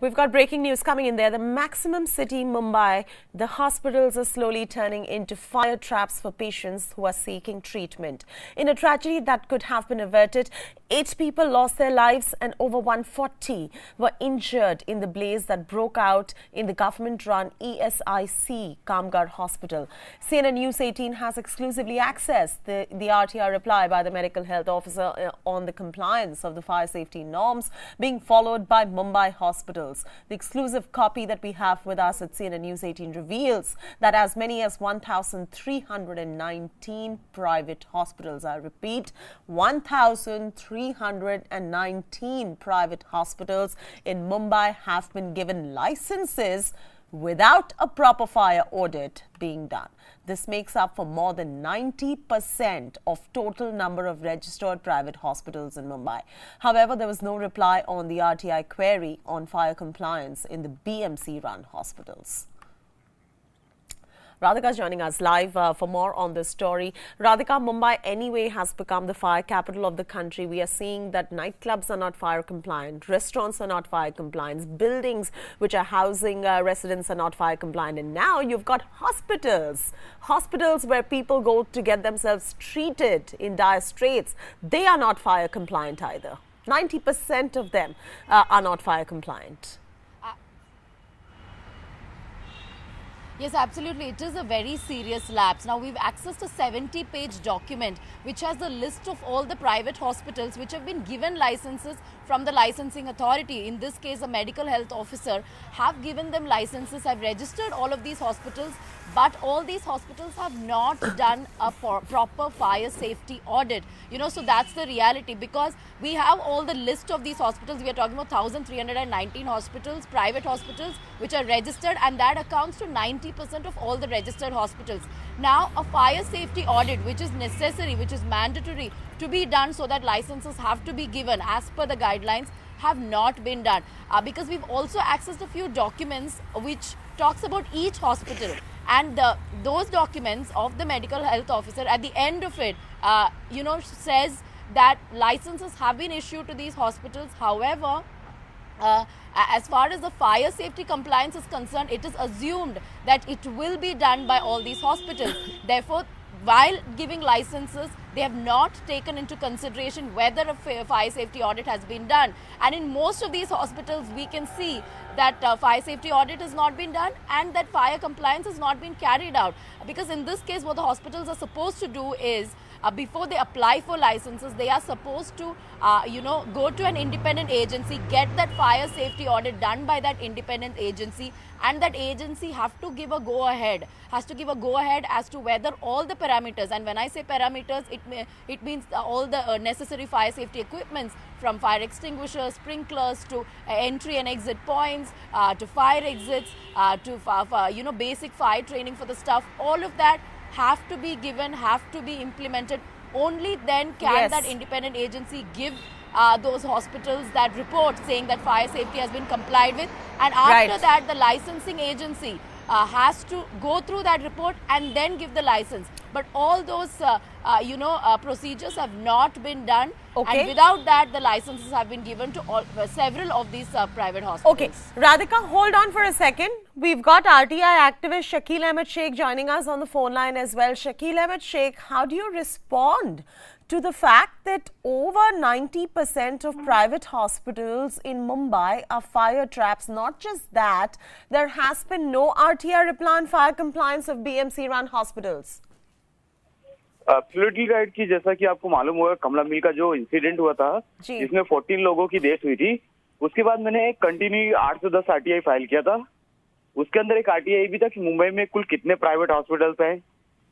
We've got breaking news coming in there. The maximum city, Mumbai, the hospitals are slowly turning into fire traps for patients who are seeking treatment. In a tragedy that could have been averted, 8 people lost their lives and over 140 were injured in the blaze that broke out in the government-run ESIC Kamgar Hospital. CNN News 18 has exclusively accessed the RTI reply by the medical health officer on the compliance of the fire safety norms being followed by Mumbai hospitals. The exclusive copy that we have with us at CNN News 18 reveals that as many as 1,319 private hospitals, I repeat, 1,319 private hospitals in Mumbai have been given licenses without a proper fire audit being done. This makes up for more than 90% of total number of registered private hospitals in Mumbai. However, there was no reply on the RTI query on fire compliance in the BMC-run hospitals. Radhika joining us live for more on this story. Radhika, Mumbai anyway has become the fire capital of the country. We are seeing that nightclubs are not fire compliant, restaurants are not fire compliant, buildings which are housing residents are not fire compliant. And now you've got hospitals where people go to get themselves treated in dire straits. They are not fire compliant either. 90% of them are not fire compliant. Yes, absolutely. It is a very serious lapse. Now, we've accessed a 70-page document which has the list of all the private hospitals which have been given licenses from the licensing authority. In this case, a medical health officer have given them licenses, have registered all of these hospitals, but all these hospitals have not done a proper fire safety audit. So that's the reality, because we have all the list of these hospitals. We are talking about 1,319 hospitals, private hospitals, which are registered, and that accounts to 90% of all the registered hospitals. Now, a fire safety audit, which is necessary, which is mandatory to be done so that licenses have to be given as per the guidelines, have not been done. Because we've also accessed a few documents which talks about each hospital. And those documents of the medical health officer, at the end of it, says that licenses have been issued to these hospitals. However, as far as the fire safety compliance is concerned, it is assumed that it will be done by all these hospitals. Therefore, while giving licenses, they have not taken into consideration whether a fire safety audit has been done. And in most of these hospitals, we can see that fire safety audit has not been done and that fire compliance has not been carried out. Because in this case, what the hospitals are supposed to do is, before they apply for licenses, they are supposed to, go to an independent agency, get that fire safety audit done by that independent agency, and that agency has to give a go-ahead as to whether all the parameters, and when I say parameters, it means all the necessary fire safety equipments, from fire extinguishers, sprinklers, to entry and exit points, to fire exits, to basic fire training for the staff, all of that have to be given, have to be implemented. Only then can that independent agency give those hospitals that report saying that fire safety has been complied with, and after that the licensing agency has to go through that report and then give the license. But all those procedures have not been done, and without that the licenses have been given to several of these private hospitals. Okay, Radhika, hold on for a second. We've got RTI activist Shakil Ahmed Sheikh joining us on the phone line as well. Shakil Ahmed Sheikh, how do you respond to the fact that over 90% of private hospitals in Mumbai are fire traps? Not just that, there has been no RTI reply on fire compliance of BMC-run hospitals. Absolutely right कि जैसा कि आपको मालूम होगा, कमला मिल का जो incident हुआ था जिसमें 14 लोगों की डेथ हुई थी, उसके बाद मैंने एक कंटिन्यू 8 से 10 आरटीआई फाइल किया था. उसके अंदर एक आरटीआई भी था कि मुंबई में कुल कितने प्राइवेट हॉस्पिटल्स हैं,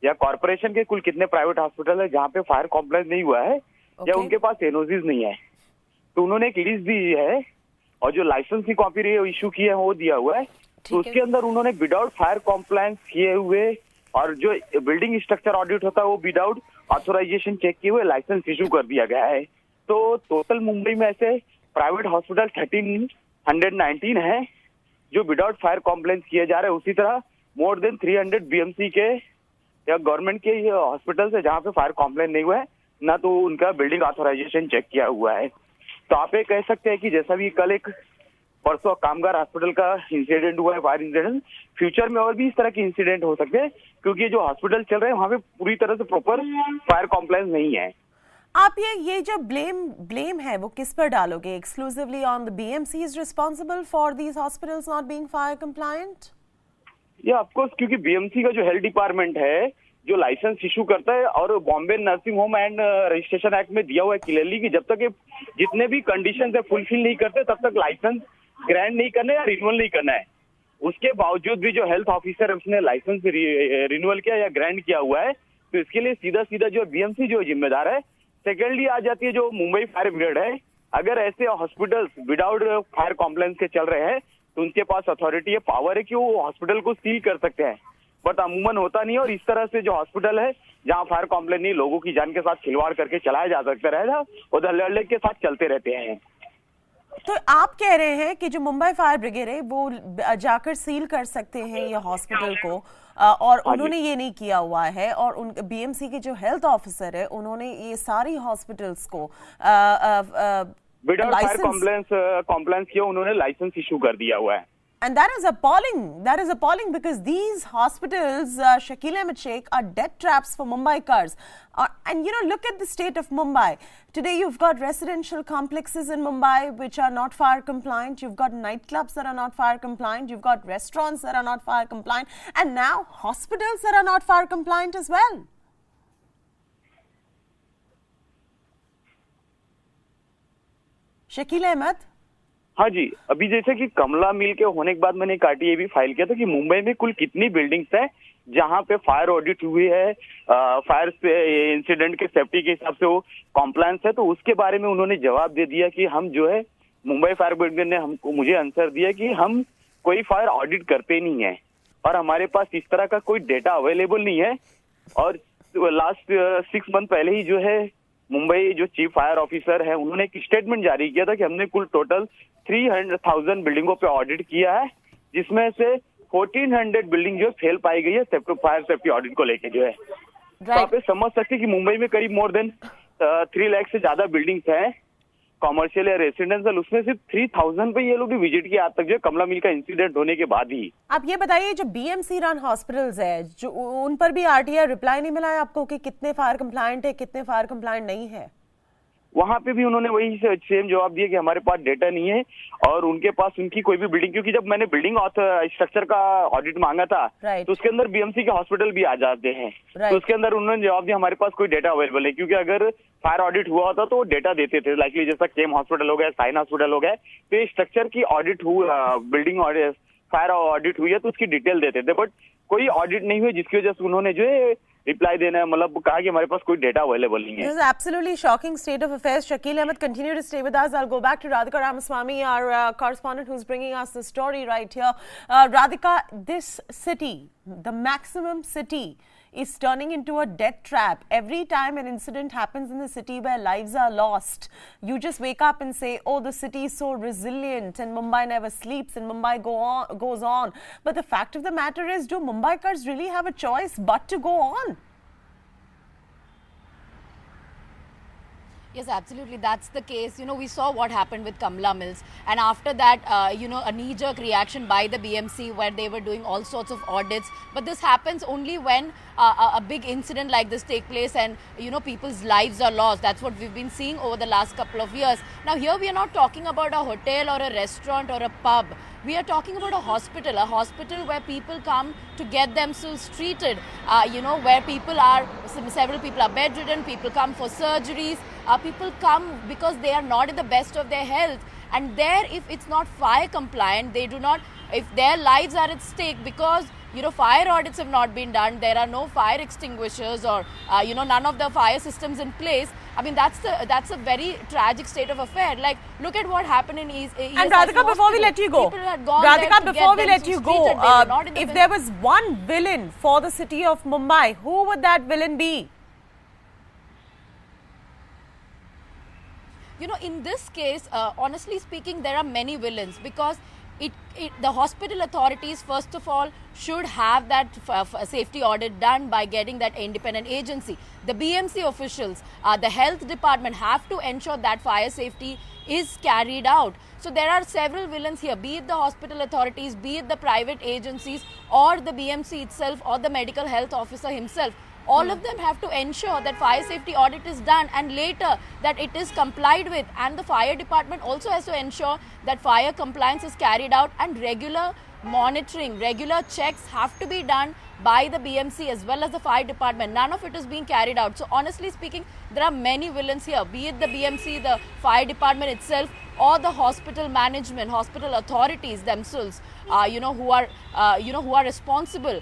या कॉर्पोरेशन के कुल कितने प्राइवेट हॉस्पिटल है जहाँ पे फायर कॉम्प्लेक्स नहीं हुआ है, या उनके पास एनओसीज नहीं है. तो उन्होंने एक लिस्ट दी है और जो लाइसेंस की कॉपी इशू की है वो दिया हुआ है. तो उसके अंदर उन्होंने विदाउट फायर कॉम्प्लायंस किए हुए और जो बिल्डिंग स्ट्रक्चर ऑडिट होता है वो विदाउट ऑथोराइजेशन चेक किए हुए लाइसेंस इशू कर दिया गया है. तो टोटल मुंबई में ऐसे प्राइवेट हॉस्पिटल 1319 है जो विदाउट फायर कॉम्प्लायंस किए जा रहे हैं. उसी तरह मोर देन 300 बीएमसी के या गवर्नमेंट के हॉस्पिटल है जहाँ पे फायर कॉम्प्लायंस नहीं हुआ है, ना तो उनका बिल्डिंग ऑथोराइजेशन चेक किया हुआ है. तो आप ये कह सकते हैं कि जैसा भी कल एक परसों कामगार हॉस्पिटल का इंसिडेंट हुआ है, फायर इंसिडेंट। फ्यूचर में और भी इस तरह के इंसिडेंट हो सकते हैं, क्योंकि जो हॉस्पिटल चल रहे हैं वहाँ पे पूरी तरह से प्रॉपर फायर कॉम्प्लायंस नहीं है। आप ये जो ब्लेम है वो किस पर डालोगे? Exclusively on the BMC is responsible for these hospitals not being fire compliant? या ऑफकोर्स, क्योंकि बीएमसी का जो हेल्थ डिपार्टमेंट है, जो लाइसेंस इशू करता है, और Bombay nursing home and registration act में दिया हुआ है क्लियरली कि जब तक ये जितने भी कंडीशन है फुलफिल नहीं करते तब तक लाइसेंस ग्रांट नहीं करना है या रिन्यूअल नहीं करना है। उसके बावजूद भी जो हेल्थ ऑफिसर उसने लाइसेंस रिन्यूअल किया या ग्रांट किया हुआ है, तो इसके लिए सीधा सीधा जो बीएमसी जो जिम्मेदार है। सेकेंडली आ जाती है जो मुंबई फायर ब्रिगेड है। अगर ऐसे हॉस्पिटल्स विदाउट फायर कॉम्प्लायंस के चल रहे हैं तो उनके पास अथॉरिटी है, पावर है कि वो हॉस्पिटल को सील कर सकते हैं, बट अमूमन होता नहीं है। और इस तरह से जो हॉस्पिटल है जहां फायर कॉम्प्लायंस नहीं, लोगों की जान के साथ खिलवाड़ करके चलाया जा सकता रहेगा, उधर लड़ने के साथ चलते रहते हैं। तो आप कह रहे हैं कि जो मुंबई फायर ब्रिगेड है वो जाकर सील कर सकते हैं ये हॉस्पिटल को, और उन्होंने ये नहीं किया हुआ है, और उन बीएमसी के जो हेल्थ ऑफिसर है उन्होंने ये सारी हॉस्पिटल्स को विदाउट फायर कॉम्प्लायंस किया, उन्होंने लाइसेंस इशू कर दिया हुआ है। And that is appalling. That is appalling because these hospitals, Shakil Ahmed Sheikh, are death traps for Mumbaikars. And you know, look at the state of Mumbai. Today you've got residential complexes in Mumbai which are not fire compliant. You've got nightclubs that are not fire compliant. You've got restaurants that are not fire compliant. And now hospitals that are not fire compliant as well. Shakil Ahmed? हाँ जी, अभी जैसे कि कमला मिल के होने के बाद मैंने एक RTI भी फाइल किया था कि मुंबई में कुल कितनी बिल्डिंग्स है जहां पे फायर ऑडिट हुई है, फायर इंसिडेंट के सेफ्टी के हिसाब से वो कॉम्प्लायंस है। तो उसके बारे में उन्होंने जवाब दे दिया कि हम जो है, मुंबई फायर ब्रिगेड ने मुझे आंसर दिया कि हम कोई फायर ऑडिट करते नहीं है और हमारे पास इस तरह का कोई डेटा अवेलेबल नहीं है। और लास्ट 6 मंथ पहले ही जो है मुंबई जो चीफ फायर ऑफिसर है उन्होंने एक स्टेटमेंट जारी किया था कि हमने कुल टोटल 300,000 बिल्डिंगों पे ऑडिट किया है, जिसमें से 1400 बिल्डिंग जो फेल पाई गई है फायर सेफ्टी ऑडिट को लेके जो है। तो आप समझ सकते हैं कि मुंबई में करीब मोर देन 3 लाख से ज्यादा बिल्डिंग्स हैं, कॉमर्शियल या रेसिडेंशियल, उसमें सिर्फ 3000 पे ये लोग भी विजिट किया आज तक, जो कमला मिल का इंसिडेंट होने के बाद ही। आप ये बताइए, जो बीएमसी रन हॉस्पिटल्स है, जो उन पर भी RTI रिप्लाई नहीं मिला है आपको कि कितने फायर कंप्लायंट है, कितने फायर कंप्लायंट नहीं है? वहां पे भी उन्होंने वही सेम जवाब दिया कि हमारे पास डेटा नहीं है और उनके पास उनकी कोई भी बिल्डिंग, क्योंकि जब मैंने बिल्डिंग स्ट्रक्चर का ऑडिट मांगा था तो उसके अंदर बीएमसी के हॉस्पिटल भी आ जाते हैं। तो उसके अंदर उन्होंने जवाब दिया हमारे पास कोई डेटा अवेलेबल है, क्योंकि अगर फायर ऑडिट हुआ होता तो वो डेटा देते थे, लाइकली जैसा केम हॉस्पिटल हो गया, साइन हॉस्पिटल हो गया। तो ये स्ट्रक्चर की ऑडिट हुआ, बिल्डिंग फायर ऑडिट हुई है तो उसकी डिटेल देते थे, बट कोई ऑडिट नहीं हुई, जिसकी वजह से उन्होंने जो है रिप्लाई देना है, मतलब कहा कि हमारे पास कोई डेटा अवेलेबल नहीं है। This is absolutely shocking state of affairs. Shakil Ahmed, continue to stay with us. I'll go back to Radhika Ramaswamy, our correspondent who's bringing us the story right here. Radhika, this city, the maximum city, is turning into a death trap. Every time an incident happens in the city where lives are lost, you just wake up and say, oh, the city is so resilient and Mumbai never sleeps and Mumbai goes on. But the fact of the matter is, do Mumbaikars really have a choice but to go on? Yes, absolutely. That's the case. You know, we saw what happened with Kamla Mills. And after that, you know, a knee-jerk reaction by the BMC where they were doing all sorts of audits. But this happens only when a big incident like this take place and, you know, people's lives are lost. That's what we've been seeing over the last couple of years. Now, here we are not talking about a hotel or a restaurant or a pub. We are talking about a hospital where people come to get themselves treated, you know, where people are, several people are bedridden, people come for surgeries, people come because they are not in the best of their health. And there, if it's not fire compliant, they do not, if their lives are at stake because, you know, fire audits have not been done, there are no fire extinguishers or, you know, none of the fire systems in place. I mean, that's a very tragic state of affair. Like, look at what happened in And Radhika, before we let you go, Radhika, before we let you go, if there was one villain for the city of Mumbai, who would that villain be? You know, in this case, honestly speaking, there are many villains because the hospital authorities first of all should have that safety audit done by getting that independent agency. The BMC officials, the health department have to ensure that fire safety is carried out. So there are several villains here, be it the hospital authorities, be it the private agencies, or the BMC itself, or the medical health officer himself. All of them have to ensure that fire safety audit is done and later that it is complied with, and the fire department also has to ensure that fire compliance is carried out, and regular monitoring, regular checks have to be done by the BMC as well as the fire department. None of it is being carried out. So honestly speaking, there are many villains here, be it the BMC, the fire department itself, or the hospital management, hospital authorities themselves, who are responsible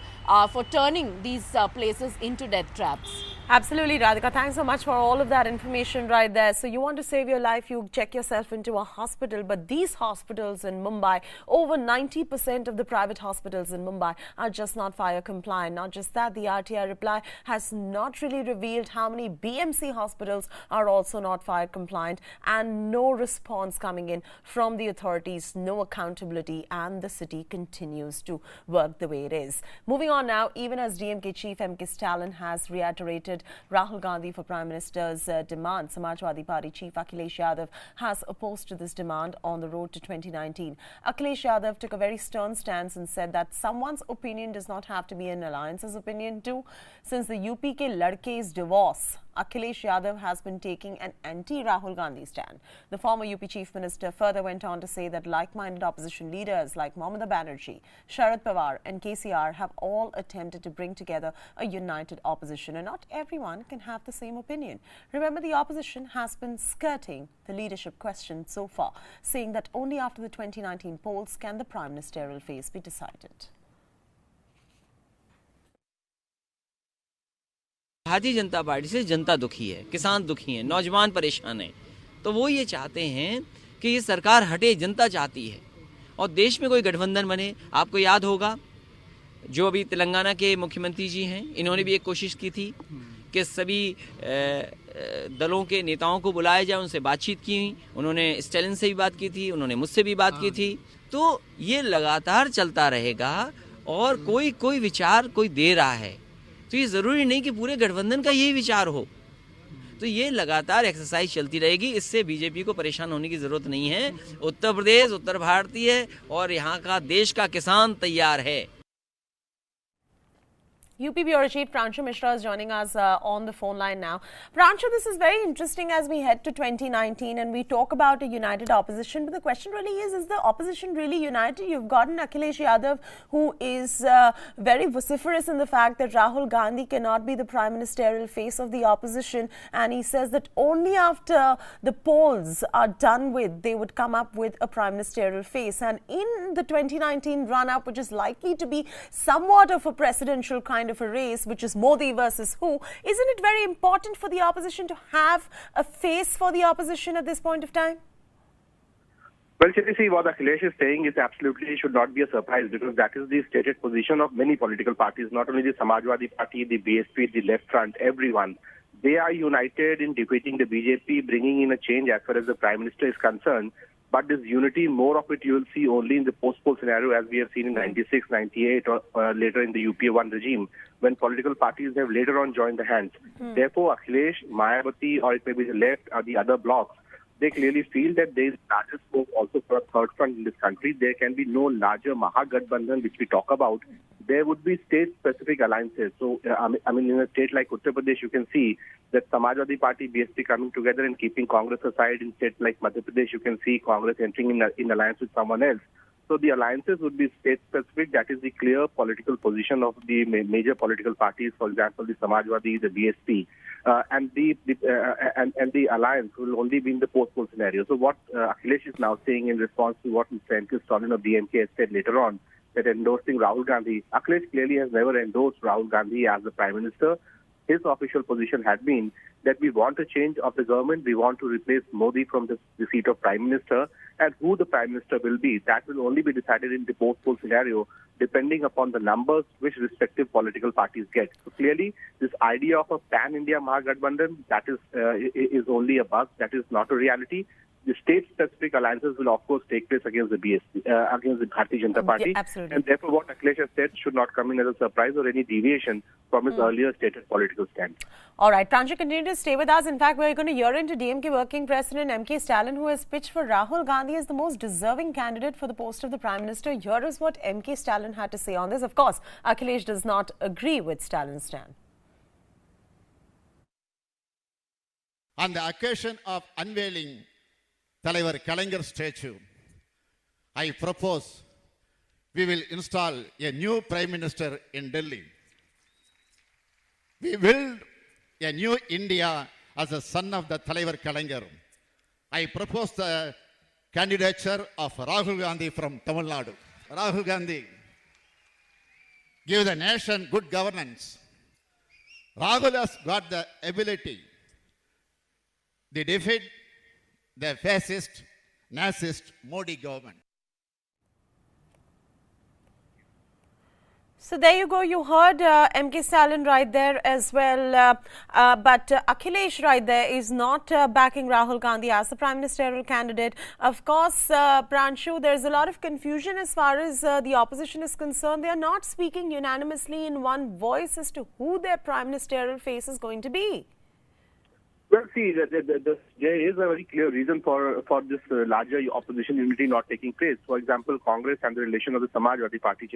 for turning these places into death traps. Absolutely, Radhika. Thanks so much for all of that information right there. So you want to save your life, you check yourself into a hospital. But these hospitals in Mumbai, over 90% of the private hospitals in Mumbai are just not fire compliant. Not just that, the RTI reply has not really revealed how many BMC hospitals are also not fire compliant, and no response coming in from the authorities, no accountability, and the city continues to work the way it is. Moving on now, even as DMK chief M.K. Stalin has reiterated Rahul Gandhi for Prime Minister's demand, Samajwadi Party chief Akhilesh Yadav has opposed to this demand on the road to 2019. Akhilesh Yadav took a very stern stance and said that someone's opinion does not have to be an alliance's opinion too. Since the UP ke ladke's divorce, Akhilesh Yadav has been taking an anti-Rahul Gandhi stand. The former UP chief minister further went on to say that like-minded opposition leaders like Mamata Banerjee, Sharad Pawar and KCR have all attempted to bring together a united opposition, and not everyone can have the same opinion. Remember, the opposition has been skirting the leadership question so far, saying that only after the 2019 polls can the prime ministerial phase be decided. Bharatiya Janata party से जनता दुखी है, किसान दुखी है, नौजवान परेशान है, तो वो ये चाहते हैं कि ये सरकार हटे, जनता चाहती है और देश में कोई गठबंधन बने। आपको याद होगा जो अभी तेलंगाना के मुख्यमंत्री जी हैं, इन्होंने भी एक कोशिश की थी कि सभी दलों के नेताओं को बुलाया जाए, उनसे बातचीत की, उन्होंने स्टालिन से भी बात की थी, उन्होंने मुझसे भी बात की थी। तो ये लगातार चलता रहेगा और कोई विचार कोई दे रहा है, तो ये ज़रूरी नहीं कि पूरे गठबंधन का यही विचार हो। तो ये लगातार एक्सरसाइज चलती रहेगी, इससे बीजेपी को परेशान होने की ज़रूरत नहीं है। उत्तर प्रदेश उत्तर भारतीय है और यहाँ का देश का किसान तैयार है। UP Bureau Chief Pranshu Mishra is joining us on the phone line now. Pranshu, this is very interesting as we head to 2019 and we talk about a united opposition. But the question really is the opposition really united? You've got an Akhilesh Yadav who is very vociferous in the fact that Rahul Gandhi cannot be the prime ministerial face of the opposition. And he says that only after the polls are done with, they would come up with a prime ministerial face. And in the 2019 run-up, which is likely to be somewhat of a presidential kind of a race, which is Modi versus who, isn't it very important for the opposition to have a face for the opposition at this point of time? Well, see, what Akhilesh is saying is absolutely should not be a surprise, because that is the stated position of many political parties, not only the Samajwadi Party, the BSP, the Left Front, everyone. They are united in defeating the BJP, bringing in a change as far as the Prime Minister is concerned. But this unity, more of it you will see only in the post-poll scenario, as we have seen in 96, 98 or later in the UPA-1 regime, when political parties have later on joined the hands. Therefore, Akhilesh, Mayawati, or it may be the left or the other blocs, they clearly feel that there is larger scope also for a third front in this country. There can be no larger Mahagathbandhan which we talk about. There would be state-specific alliances. So, I mean, in a state like Uttar Pradesh, you can see that Samajwadi Party, BSP coming together and keeping Congress aside. In states like Madhya Pradesh, you can see Congress entering in alliance with someone else. So the alliances would be state-specific. That is the clear political position of the major political parties, for example, the Samajwadi, the BSP. And the alliance will only be in the post-poll scenario. So what Akhilesh is now saying in response to what Mr. M.K. Stalin of DMK has said later on, that endorsing Rahul Gandhi, Akhilesh clearly has never endorsed Rahul Gandhi as the Prime Minister. His official position had been that we want a change of the government, we want to replace Modi from the seat of Prime Minister, and who the Prime Minister will be, that will only be decided in the post-poll scenario, depending upon the numbers which respective political parties get. So clearly, this idea of a pan-India Mahagathbandhan, that is only a buzz, that is not a reality. the state-specific alliances will of course take place against the BSP, against the Bharatiya Janata Party. Yeah, absolutely. And therefore what Akhilesh has said should not come in as a surprise or any deviation from his earlier stated political stand. All right, Pranjal, continue to stay with us. In fact, we're going to hear into DMK Working President M.K. Stalin, who has pitched for Rahul Gandhi as the most deserving candidate for the post of the Prime Minister. Here is what M.K. Stalin had to say on this. Of course, Akhilesh does not agree with Stalin's stand. On the occasion of unveiling Thalaivar Kalaignar statue, I propose we will install a new Prime Minister in Delhi. We build a new India as a son of the Thalaivar Kalaignar. I propose the candidature of Rahul Gandhi from Tamil Nadu. Rahul Gandhi, give the nation good governance. Rahul has got the ability to defeat the fascist, Nazist Modi government. So there you go. You heard M.K. Stalin right there as well. But Akhilesh right there is not backing Rahul Gandhi as the Prime Ministerial candidate. Of course, Pranshu, there's a lot of confusion as far as the opposition is concerned. They are not speaking unanimously in one voice as to who their Prime Ministerial face is going to be. Well, see, there is a very clear reason for this larger opposition unity not taking place. For example, Congress and the relation of the Samajwadi Party.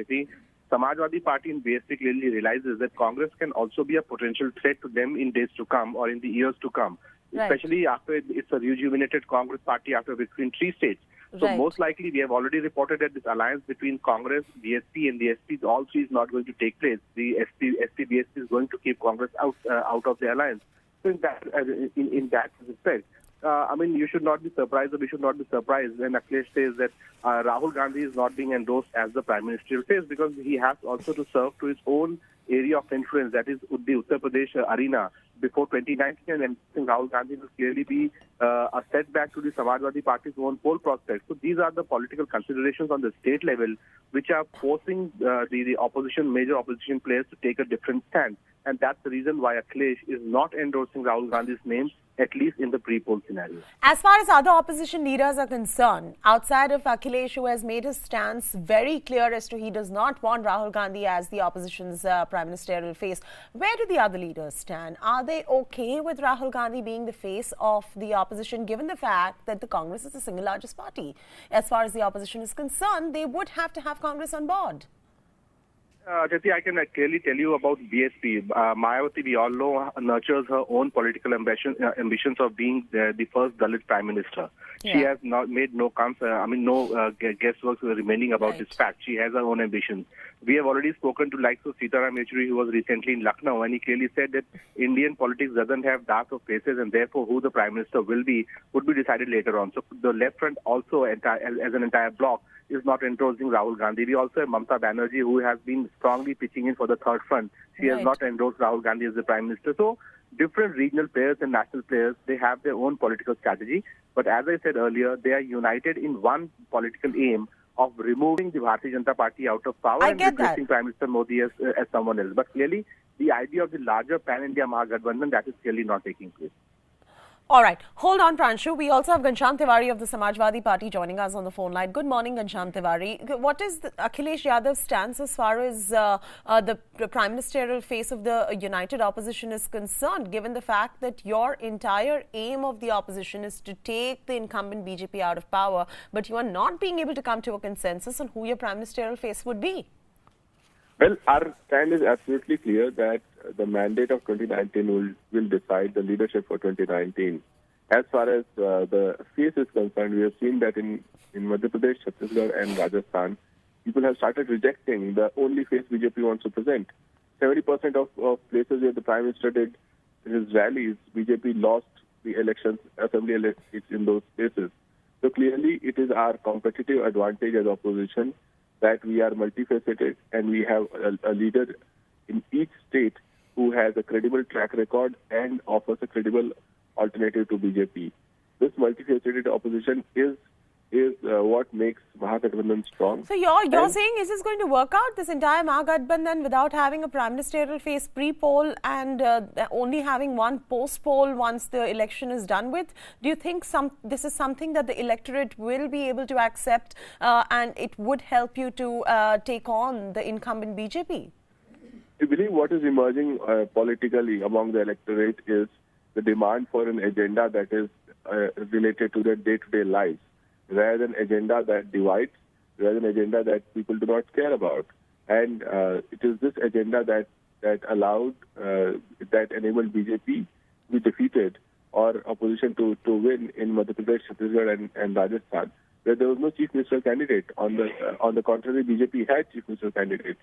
Samajwadi Party in BSP clearly realizes that Congress can also be a potential threat to them in days to come or in the years to come, especially after it's a rejuvenated Congress party after victory in 3 states. So most likely, we have already reported that this alliance between Congress, BSP and the SPs, all three is not going to take place. The SP-BSP is going to keep Congress out of the alliance. So in that respect, I mean, you should not be surprised, or we should not be surprised when Akhilesh says that Rahul Gandhi is not being endorsed as the Prime Ministerial face, because he has also to serve to his own area of influence, that is the Uttar Pradesh arena, before 2019, and Rahul Gandhi will clearly be a setback to the Samajwadi Party's own poll prospects. So these are the political considerations on the state level which are forcing the major opposition players to take a different stand. And that's the reason why Akhilesh is not endorsing Rahul Gandhi's name, at least in the pre-poll scenario. As far as other opposition leaders are concerned, outside of Akhilesh, who has made his stance very clear as to he does not want Rahul Gandhi as the opposition's Prime Ministerial face, where do the other leaders stand? Are they okay with Rahul Gandhi being the face of the opposition, given the fact that the Congress is the single largest party? As far as the opposition is concerned, they would have to have Congress on board. Jyoti, I can clearly tell you about BSP. Mayawati, we all know, nurtures her own political ambitions of being the first Dalit Prime Minister. Yeah. She has made no guesswork remaining about this fact. She has her own ambitions. We have already spoken to likes of Sitaram Yechury, who was recently in Lucknow, and he clearly said that Indian politics doesn't have dark of faces, and therefore who the Prime Minister will be would be decided later on. So the left front also, as an entire bloc, is not endorsing Rahul Gandhi. We also have Mamata Banerjee, who has been strongly pitching in for the third front. She has not endorsed Rahul Gandhi as the Prime Minister. So different regional players and national players, they have their own political strategy. But as I said earlier, they are united in one political aim of removing the Bharatiya Janata Party out of power and replacing Prime Minister Modi as someone else. But clearly, the idea of the larger pan-India Mahagathbandhan, that is clearly not taking place. All right. Hold on, Pranshu. We also have Ghanshyam Tiwari of the Samajwadi Party joining us on the phone line. Good morning, Ghanshyam Tiwari. What is Akhilesh Yadav's stance as far as the Prime Ministerial face of the united opposition is concerned, given the fact that your entire aim of the opposition is to take the incumbent BJP out of power, but you are not being able to come to a consensus on who your Prime Ministerial face would be? Well, our stand is absolutely clear that the mandate of 2019 will decide the leadership for 2019. As far as the face is concerned, we have seen that in Madhya Pradesh, Chhattisgarh and Rajasthan, people have started rejecting the only face BJP wants to present. 70% of places where the Prime Minister did his rallies, BJP lost the elections, assembly elections in those places. So clearly it is our competitive advantage as opposition that we are multifaceted and we have a leader in each state who has a credible track record and offers a credible alternative to BJP. This multifaceted opposition is is what makes Mahagathbandhan strong. So you're saying, is this going to work out, this entire Mahagathbandhan, without having a prime ministerial face pre-poll and only having one post-poll once the election is done with? Do you think this is something that the electorate will be able to accept and it would help you to take on the incumbent BJP? I believe what is emerging politically among the electorate is the demand for an agenda that is related to their day-to-day lives, rather than agenda that divides, rather than agenda that people do not care about. And it is this agenda that allowed, that enabled BJP to be defeated or opposition to win in Madhya Pradesh, Chhattisgarh and Rajasthan, where there was no chief ministerial candidate. On the contrary, BJP had chief ministerial candidates.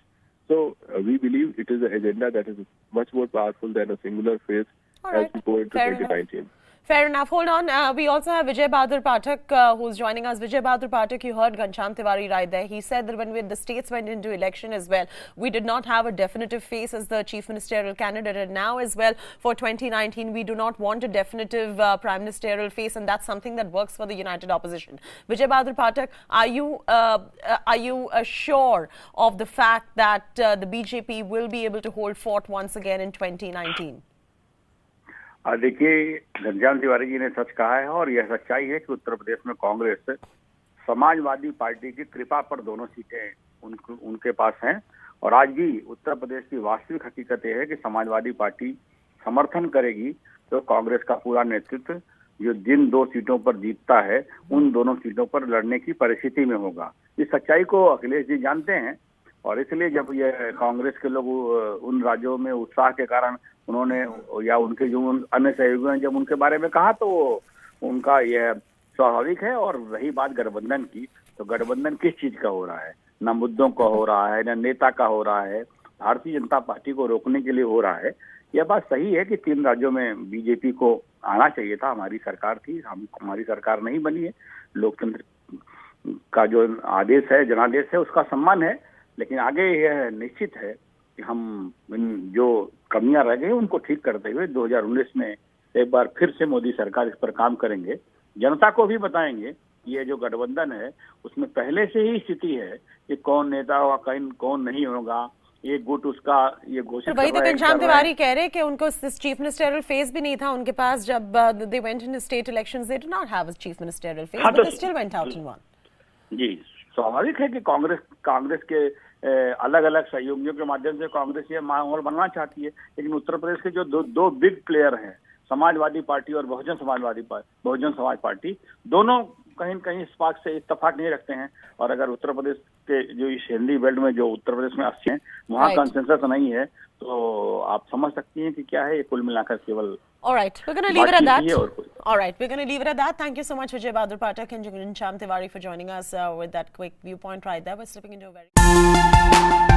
So we believe it is an agenda that is much more powerful than a singular face as we go into 2019. Fair enough. Hold on. We also have Vijay Bahadur Pathak who's joining us. Vijay Bahadur Pathak, you heard Ghanshyam Tiwari right there. He said that when the states went into election as well, we did not have a definitive face as the chief ministerial candidate. And now as well for 2019, we do not want a definitive prime ministerial face, and that's something that works for the united opposition. Vijay Bahadur Pathak, are you sure of the fact that the BJP will be able to hold fort once again in 2019? देखिए, घनश्याम तिवारी जी ने सच कहा है और यह सच्चाई है कि उत्तर प्रदेश में कांग्रेस समाजवादी पार्टी की कृपा पर दोनों सीटें उनके पास हैं। और आज भी उत्तर प्रदेश की वास्तविक हकीकत यह है कि समाजवादी पार्टी समर्थन करेगी तो कांग्रेस का पूरा नेतृत्व जो जिन दो सीटों पर जीतता है उन दोनों सीटों पर लड़ने की परिस्थिति में होगा। इस सच्चाई को अखिलेश जी जानते हैं और इसलिए जब ये कांग्रेस के लोग उन राज्यों में उत्साह के कारण उन्होंने या उनके जो अन्य सहयोगियों ने जब उनके बारे में कहा तो उनका यह स्वाभाविक है। और रही बात गठबंधन की, तो गठबंधन किस चीज का हो रहा है? न मुद्दों का हो रहा है, न नेता का हो रहा है, भारतीय जनता पार्टी को रोकने के लिए हो रहा है। यह बात सही है कि 3 राज्यों में बीजेपी को आना चाहिए था, हमारी सरकार थी, हमारी सरकार नहीं बनी है। लोकतंत्र का जो आदेश है, जनादेश है, उसका सम्मान है, लेकिन आगे यह निश्चित है कि हम जो कमियां रह गई उनको ठीक करते हुए 2019 में एक बार फिर से मोदी सरकार इस पर काम करेंगे। जनता को भी बताएंगे कि ये जो गठबंधन है उसमें पहले से ही स्थिति है कि कौन नेता होगा, कौन नहीं होगा, ये गुट उसका ये घोषित। वही तो घनश्याम तिवारी कह रहे कि उनको चीफ मिनिस्टरियल फेस भी नहीं था उनके पास जब they went in state elections. They did not have a chief ministerial face but they still went out in one. जी, स्वाभाविक है कि कांग्रेस के अलग अलग सहयोगियों के माध्यम से कांग्रेस ये माहौल बनना चाहती है, लेकिन उत्तर प्रदेश के जो दो बिग प्लेयर हैं, समाजवादी पार्टी और बहुजन समाज पार्टी, दोनों कहीं न कहीं इस बात से इत्तेफाक नहीं रखते हैं। और अगर उत्तर प्रदेश के जो इस हिंदी बेल्ट में जो उत्तर प्रदेश में 80 हैं वहाँ कंसेंसस नहीं है तो आप समझ सकती हैं कि क्या है ये कुल मिलाकर केवल। All right, we're going to leave it at that. All right, we're going to leave it at that. Thank you so much, Vijay Bahadur Pathak and Ghanshyam Tiwari, for joining us with that quick viewpoint right there. We're slipping into a very